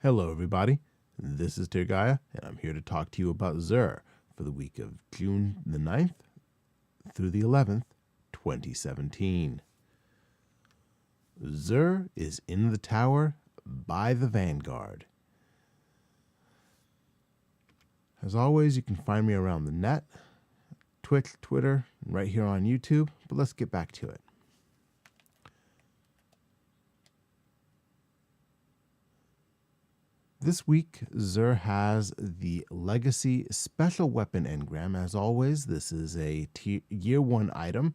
Hello everybody, this is Gaia, and I'm here to talk to you about Xur for the week of June the 9th through the 11th, 2017. Xur is in the tower by the Vanguard. As always, you can find me around the net, Twitch, Twitter, and right here on YouTube, but let's get back to it. This week, Xur has the Legacy Special Weapon Engram. As always, this is a Year 1 item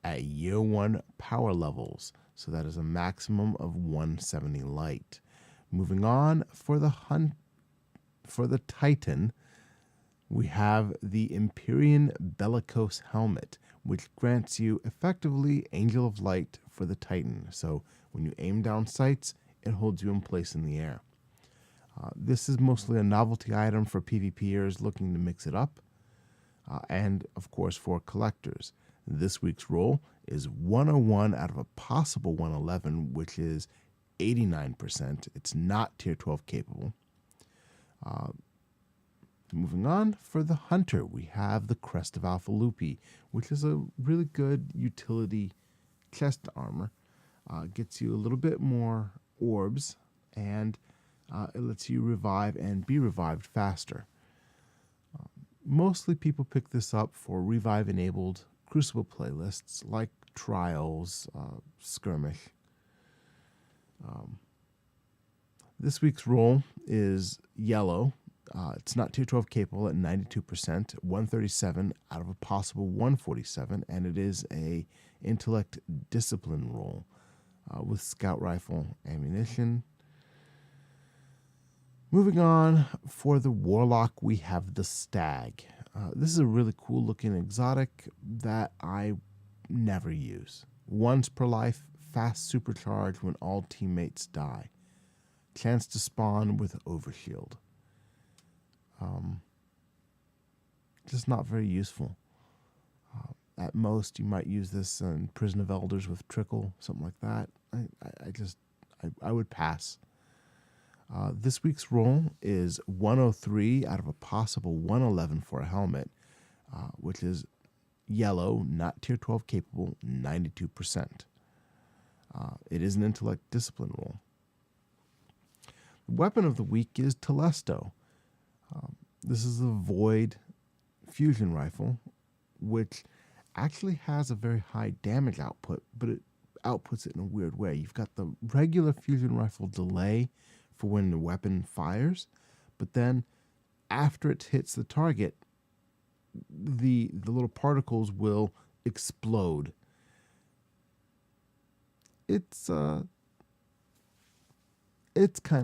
at Year 1 power levels. So that is a maximum of 170 light. Moving on, for the Titan, we have the Empyrean Bellicose helmet, which grants you effectively Angel of Light for the Titan. So when you aim down sights, it holds you in place in the air. This is mostly a novelty item for PvPers looking to mix it up, and of course for collectors. This week's roll is 101 out of a possible 111, which is 89%. It's not Tier 12 capable. Moving on, for the Hunter, we have the Crest of Alpha Lupi, which is a really good utility chest armor. Gets you a little bit more orbs, and it lets you revive and be revived faster. Mostly people pick this up for revive-enabled Crucible playlists like Trials, Skirmish. This week's roll is yellow. It's not Tier 12 capable at 92%, 137 out of a possible 147, and it is a intellect discipline roll with scout rifle ammunition. Moving on, for the Warlock, we have the Stag. This is a really cool looking exotic that I never use. Once per life, fast supercharge when all teammates die. Chance to spawn with overshield. Just not very useful. At most, you might use this in Prison of Elders with Trickle, something like that. I would pass. This week's roll is 103 out of a possible 111 for a helmet, which is yellow, not Tier 12 capable, 92%. It is an intellect discipline roll. The weapon of the week is Telesto. This is a Void fusion rifle, which actually has a very high damage output, but it outputs it in a weird way. You've got the regular fusion rifle delay for when the weapon fires, but then after it hits the target, the little particles will explode. It's kind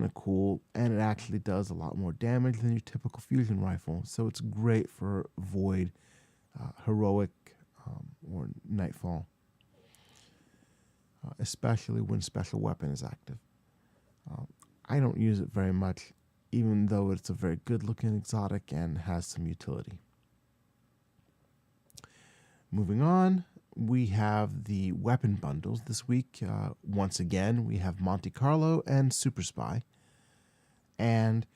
of cool, and it actually does a lot more damage than your typical fusion rifle, so it's great for Void, Heroic, or Nightfall, especially when special weapon is active. I don't use it very much, even though it's a very good-looking exotic and has some utility. Moving on, we have the weapon bundles this week. Once again, we have Monte Carlo and SuperSpy, and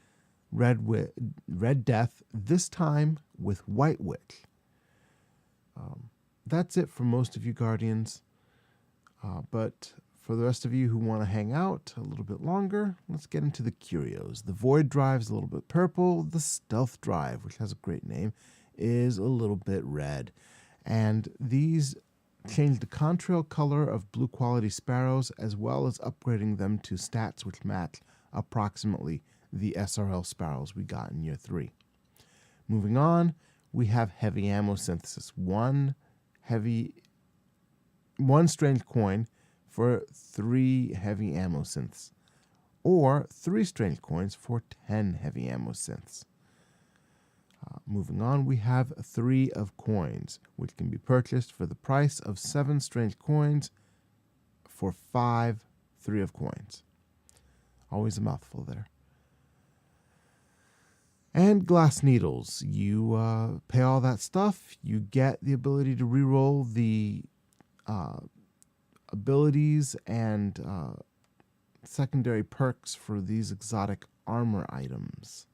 Red Death, this time with White Witch. That's it for most of you Guardians, but for the rest of you who want to hang out a little bit longer, let's get into the Curios. The Void Drive's a little bit purple. The Stealth Drive, which has a great name, is a little bit red. And these change the contrail color of blue quality sparrows, as well as upgrading them to stats which match approximately the SRL sparrows we got in Year 3. Moving on, we have heavy ammo synthesis. One strange coin for 3 heavy ammo synths, or 3 strange coins for 10 heavy ammo synths. Moving on, we have 3 of coins, which can be purchased for the price of 7 strange coins for 5 3 of coins. Always a mouthful there. And glass needles. You pay all that stuff, you get the ability to reroll the abilities and secondary perks for these exotic armor items.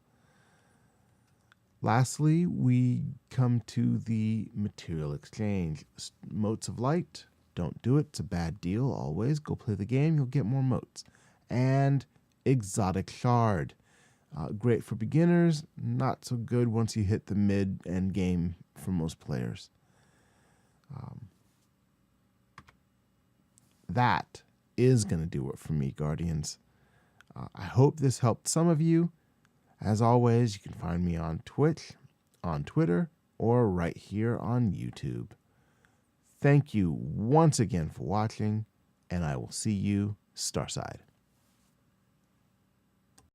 Lastly, we come to the material exchange. Motes of light, don't do it. It's a bad deal always. Go play the game, you'll get more motes. And exotic shard. Great for beginners, not so good once you hit the mid-end game for most players. That is going to do it for me, Guardians. I hope this helped some of you. As always, you can find me on Twitch, on Twitter, or right here on YouTube. Thank you once again for watching, and I will see you Starside.